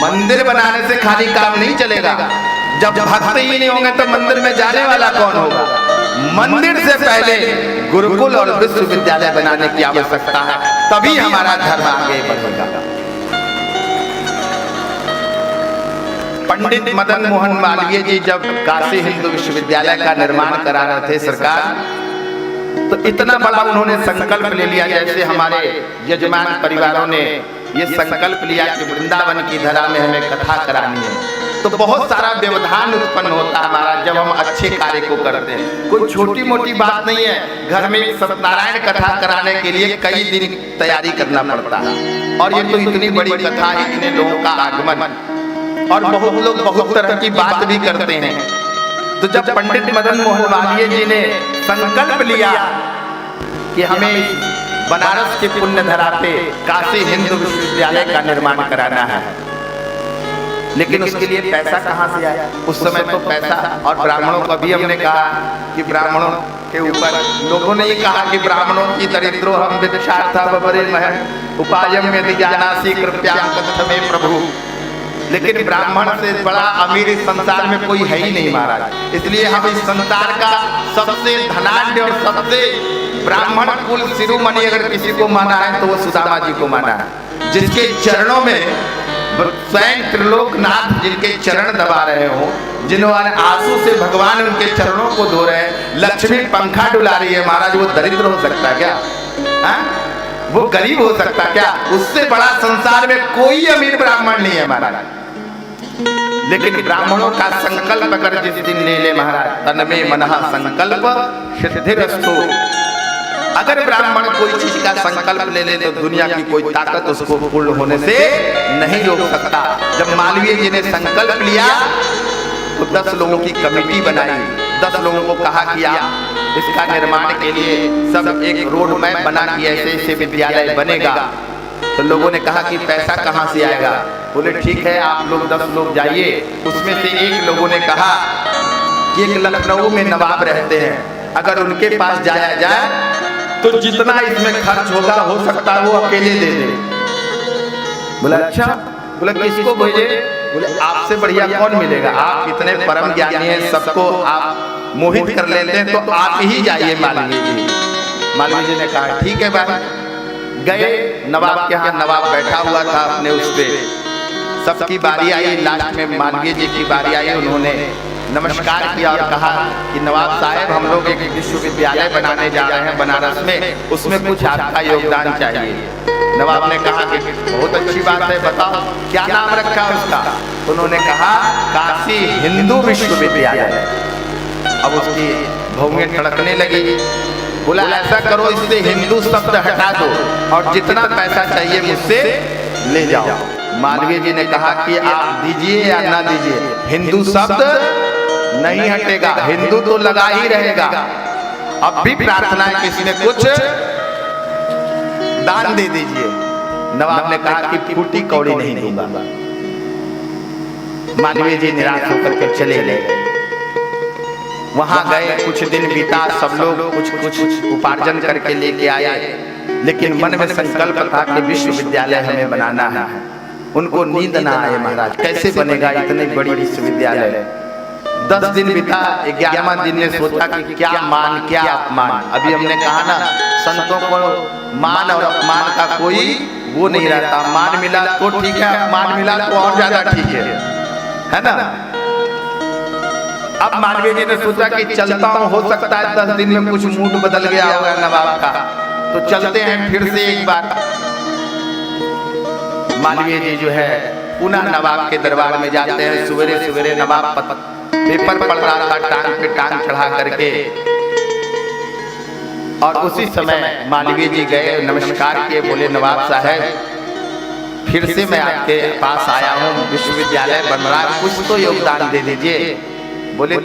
मंदिर बनाने से खाली काम नहीं चलेगा। जब भक्त ही नहीं होंगे तो मंदिर में जाने वाला कौन होगा? मंदिर से पहले गुरुकुल और विश्वविद्यालय बनाने की आवश्यकता है, तभी हमारा धर्म आगे बढ़ेगा। पंडित मदन मोहन मालवीय जी जब काशी हिंदू विश्वविद्यालय का निर्माण करा रहे थे सरकार, तो इतना बड़ा उन्होंने संकल्प ले लिया, जैसे हमारे यजमान परिवारों ने ये संकल्प लिया कि वृंदावन की धरा में हमें कथा करानी है, तो बहुत सारा व्यवधान उत्पन्न होता है हमारा जब हम अच्छे कार्य को करते हैं। कोई छोटी मोटी बात नहीं है, घर में सत्यनारायण कथा कराने के लिए कई दिन तैयारी करना पड़ता है, और ये तो इतनी बड़ी कथा, इतने लोगों का आगमन, और बहुत लोग बहुत तरह की बात भी करते हैं। तो जब पंडित मदन मोहन मालवीय जी ने संकल्प लिया कि हमें बनारस के पुण्य धरा पे काशी हिंदू विश्वविद्यालय का निर्माण कराना है, लेकिन उसके लिए पैसा कहाँ से आया? उस समय तो पैसा, और ब्राह्मणों को भी हमने कहा कि ब्राह्मणों के ऊपर लोगों ने ये कहा कि ब्राह्मणों की दरिद्रो हम विदुषार्था बबरे महन उपायम यदि जानासि कृपया कथ में प्रभु। लेकिन ब्राह्मण से बड़ा अमीर इस संसार में कोई है ही नहीं महाराज, इसलिए हम इस संसार का सबसे धनाढ्य और सबसे ब्राह्मण कुल शिरोमणि अगर किसी को माना है तो वो सुदामा जी को माना है, जिसके चरणों में स्वयं त्रिलोकनाथ जिनके चरण दबा रहे हो, जिन्होंने आंसू से भगवान उनके चरणों को धो रहे हैं, लक्ष्मी पंखा डुला रही है महाराज, वो दरिद्र हो सकता क्या? वो गरीब हो सकता क्या? उससे बड़ा संसार में कोई अमीर ब्राह्मण नहीं है महाराज। लेकिन ब्राह्मणों का संकल्प अगर जिस दिन ले ले महाराज, तन्मे मनः संकल्प सिद्धिरस्तु। अगर ब्राह्मण कोई चीज का संकल्प ले ले तो दुनिया की कोई ताकत उसको पूर्ण होने से नहीं रोक सकता। जब मालवीय जी ने संकल्प लिया तो 10 लोगों की कमेटी बनाई, 10 लोगों को कहा कि आप इसका निर्माण के लिए सब एक रोड मैप बना कि ऐसे ऐसे विद्यालय बनेगा। तो लोगों ने कहा कि पैसा कहाँ से आएगा? बोले ठीक है, आप लोग 10 लोग जाइए। उसमें से एक लोगों ने कहा कि एक लखनऊ में नवाब रहते हैं, अगर उनके पास जाया जाए तो जितना इसमें खर्च होगा हो सकता है वो अकेले दे दे। बोला अच्छा। बोला किसको भेजे? बोले आपसे बढ़िया कौन मिलेगा, आप इतने परम ज्ञानी हैं, सबको आप मोहित कर लेते हैं, तो आप ही जाइए मालवीय जी। मालवीय जी ने कहा ठीक है भाई। गए नवाब के यहाँ, नवाब बैठा हुआ था अपने उस पे, सबकी बारी आई, लास्ट में मालवीय जी की बारी आई। उन्होंने नमस्कार किया और कहा कि नवाब साहब हम लोग एक विश्वविद्यालय बनाने जा रहे हैं बनारस में, उसमें कुछ आपका योगदान चाहिए। नवाब ने कहा कि बहुत अच्छी बात है, बताओ क्या नाम रखा उसका? उन्होंने कहा काशी हिंदू विश्वविद्यालय। अब उसकी भौहें ठड़कने लगी। बोला ऐसा करो, इससे हिंदू शब्द हटा दो और जितना पैसा चाहिए मुझसे ले जाओ। मालवीय जी ने कहा कि आप दीजिए या ना दीजिए, हिंदू शब्द नहीं हटेगा, हिंदू तो लगा ही रहेगा। अब भी प्रार्थना है कि इसमें कुछ दान दे दीजिए। नवाब ने कहा कि फूटी कौड़ी नहीं दूंगा। मालवीय जी निराश होकर के चले गए। वहां गए, कुछ दिन बीता, सब लोग कुछ कुछ उपार्जन करके लेके आए, लेकिन मन में संकल्प था कि विश्वविद्यालय हमें बनाना है। उनको नींद ना आए महाराज, कैसे बनेगा इतनी बड़ी विश्वविद्यालय। 10 दिन बीता, 11वां दिन ने सोचा कि क्या मान क्या अपमान। अभी हमने कहा ना, संतों को मान और अपमान का कोई वो नहीं रहता। मान मिला तो ठीक है, अपमान मिला तो और ज्यादा ठीक है ना। अब मालवीय जी ने सोचा कि चलता हूँ, हो सकता है 10 दिन में कुछ मूड बदल गया होगा नवाब का, तो चलते हैं फिर से एक बार। मालवीय जी जो है पुनः नवाब के दरबार में जाते हैं। सवेरे सवेरे नवाब पेपर पढ़ रहा था, टांग पे टांग चढ़ा करके, और उसी समय मालवीय जी गए, नमस्कार किए, बोले नवाब साहब फिर से मैं आपके पास आया हूँ, विश्वविद्यालय बन रहा है, कुछ तो योगदान दे दीजिए। बोले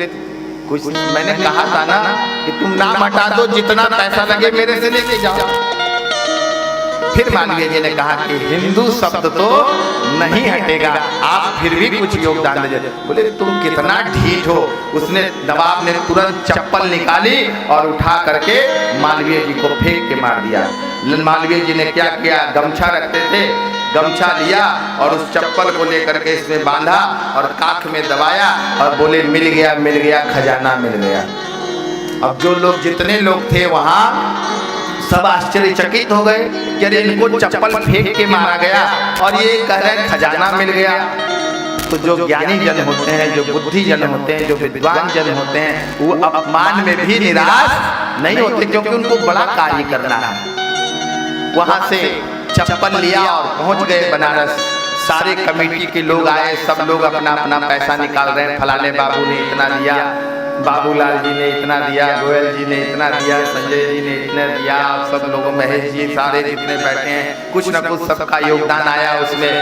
कुछ मैंने कहा था ना कि तुम नाम हटा दो, जितना पैसा लगे मेरे से लेके जाओ। फिर मालवीय जी ने कहा कि हिंदू शब्द तो नहीं हटेगा, आप फिर भी कुछ योगदान दीजिए। बोले तुम कितना ढीठ हो। उसने नवाब ने तुरंत चप्पल निकाली और उठा करके मालवीय जी को फेंक के मार दिया। मालवीय जी ने क्या किया, गमछा रखते थे, गमछा लिया और उस चप्पल को लेकर के इसमें बांधा और काख में दबाया और बोले मिल गया खजाना मिल गया। अब जो लोग जितने लोग थे वहां सब आश्चर्यचकित हो गए कि अरे इनको चप्पल फेंक के मारा गया और ये कह रहे खजाना मिल गया। तो जो ज्ञानी जन होते हैं, जो बुद्धि जन होते हैं, जो विद्वान जन होते हैं, वो अपमान में भी निराश नहीं होते, क्योंकि उनको बड़ा कार्य करना है। वहां से चप्पल लिया और पहुंच गए बनारस। सारे कमेटी के लोग आए, सब लोग अपना अपना पैसा निकाल रहे हैं। फलाने बाबू ने इतना दिया, बाबूलाल जी ने इतना दिया, गोयल जी ने इतना दिया, संजय जी ने इतना दिया, आप सब लोगों, महेश जी, सारे जितने बैठे हैं, कुछ न कुछ सबका योगदान आया उसमें।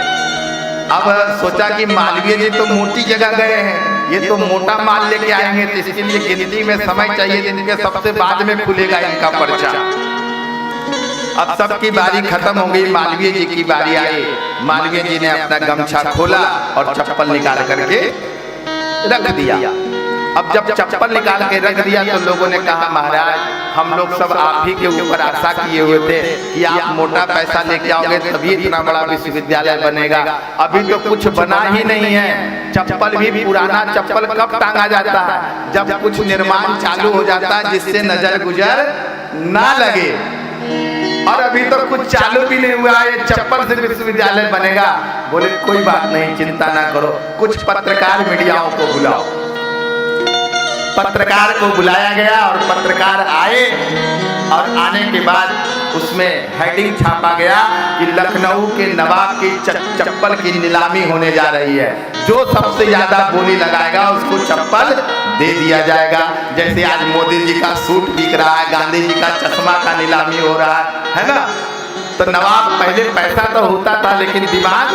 अब सोचा कि मालवीय जी तो मोटी जगह गए हैं, ये तो मोटा माल लेके आएंगे, तो इसके लिए गिनती में समय चाहिए, जिनके सबसे बाद में खुलेगा इनका पर्चा। अब सबकी बारी खत्म हो गई, मालवीय जी की बारी आई। मालवीय जी ने अपना गमछा खोला और चप्पल निकाल करके रख दिया। अब जब चप्पल निकाल के रख दिया तो लोगों ने कहा महाराज हम लोग सब आप ही के ऊपर आशा किए हुए थे कि आप मोटा पैसा लेके आओगे तभी इतना बड़ा विश्वविद्यालय बनेगा। अभी तो कुछ बना ही नहीं है। चप्पल भी पुराना चप्पल कब टांगा जाता है? जब कुछ निर्माण चालू हो जाता है जिससे नजर गुजर ना लगे। और अभी तो कुछ चालू भी नहीं हुआ है, चप्पल से विश्वविद्यालय बनेगा। बोले कोई बात नहीं, चिंता ना करो, कुछ पत्रकार मीडियाओं को बुलाओ। पत्रकार को बुलाया गया और पत्रकार आए और आने के बाद उसमें हेडिंग छापा गया कि लखनऊ के नवाब की चप्पल की नीलामी होने जा रही है। जो सबसे ज्यादा बोली लगाएगा उसको चप्पल दे दिया जाएगा। जैसे आज मोदी जी का सूट बिक रहा है, गांधी जी का चश्मा का नीलामी हो रहा है ना। तो नवाब पहले पैसा तो होता था लेकिन दिमाग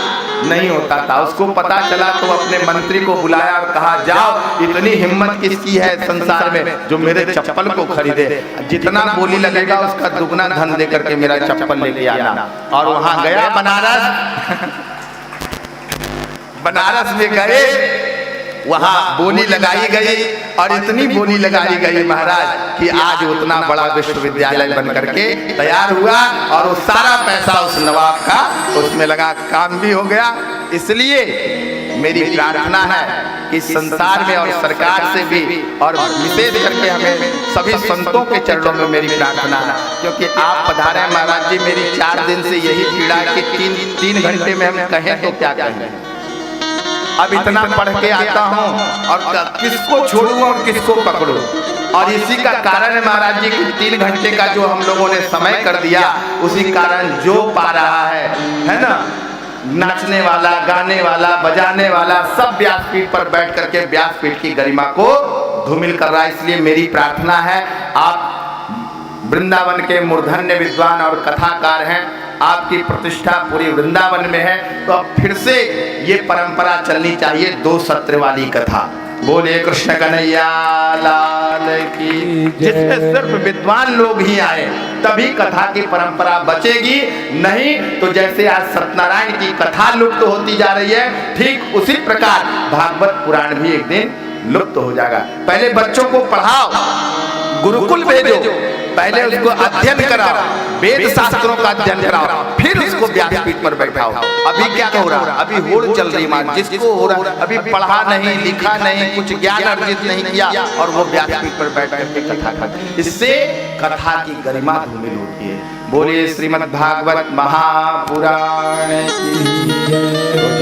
नहीं होता था। उसको पता चला तो अपने मंत्री को बुलाया और कहा जाओ इतनी हिम्मत किसकी है संसार में जो मेरे चप्पल को खरीदे, जितना बोली लगेगा उसका दुगना धन देकर के मेरा चप्पल लेके आना। और वहां गया बनारस में गए, वहां बोली लगाई गई और इतनी बोली लगाई गई महाराज कि आज उतना बड़ा विश्वविद्यालय बन करके तैयार हुआ और वो सारा पैसा उस नवाब का उसमें लगा, काम भी हो गया। इसलिए मेरी प्रार्थना है कि संसार में और सरकार से भी और विशेष करके हमें सभी संतों के चरणों में मेरी प्रार्थना है, क्योंकि आप पधारे महाराज जी। मेरी 4 दिन से यही पीड़ा है कि 3 घंटे में हम कहें तो क्या कहें। अब इतना पढ़ के आता हूँ और किसको छोड़ूं और किसको पकड़ूं। और इसी का कारण है महाराज जी कि 3 घंटे का जो हम लोगों ने समय कर दिया, उसी कारण जो पा रहा है ना, नाचने वाला, गाने वाला, बजाने वाला, सब व्यासपीठ पर बैठ करके व्यासपीठ की गरिमा को धूमिल कर रहा है। इसलिए मेरी प्रार्थना है, आप वृंदावन के मूर्धन्य विद्वान और कथाकार हैं, आपकी प्रतिष्ठा पूरी वृंदावन में है, तो अब फिर से ये परंपरा चलनी चाहिए 2 सत्र वाली कथा। बोले कृष्ण कन्हैया लाल की, जिसमें सिर्फ विद्वान लोग ही आए तभी कथा की परंपरा बचेगी। नहीं तो जैसे आज सत्यनारायण की कथा लुप्त होती जा रही है, ठीक उसी प्रकार भागवत पुराण भी एक दिन लुप्त हो जाएगा। पहले बच्चों को पढ़ाओ, गुरुकुल भेजो, पहले उसको अध्ययन कराओ, वेद शास्त्रों का अध्ययन कराओ, फिर उसको व्यासपीठ पर बैठाओ। अभी क्या हो रहा है? अभी होड़ चल रही मां, जिसको हो रहा है अभी पढ़ा नहीं, लिखा नहीं, कुछ ज्ञान अर्जित नहीं किया और वो व्यासपीठ पर बैठ करके कथा करते। इससे कथा की गरिमा धूमिल होती है। बोलिए श्रीमद् भागवत महापुराण की जय।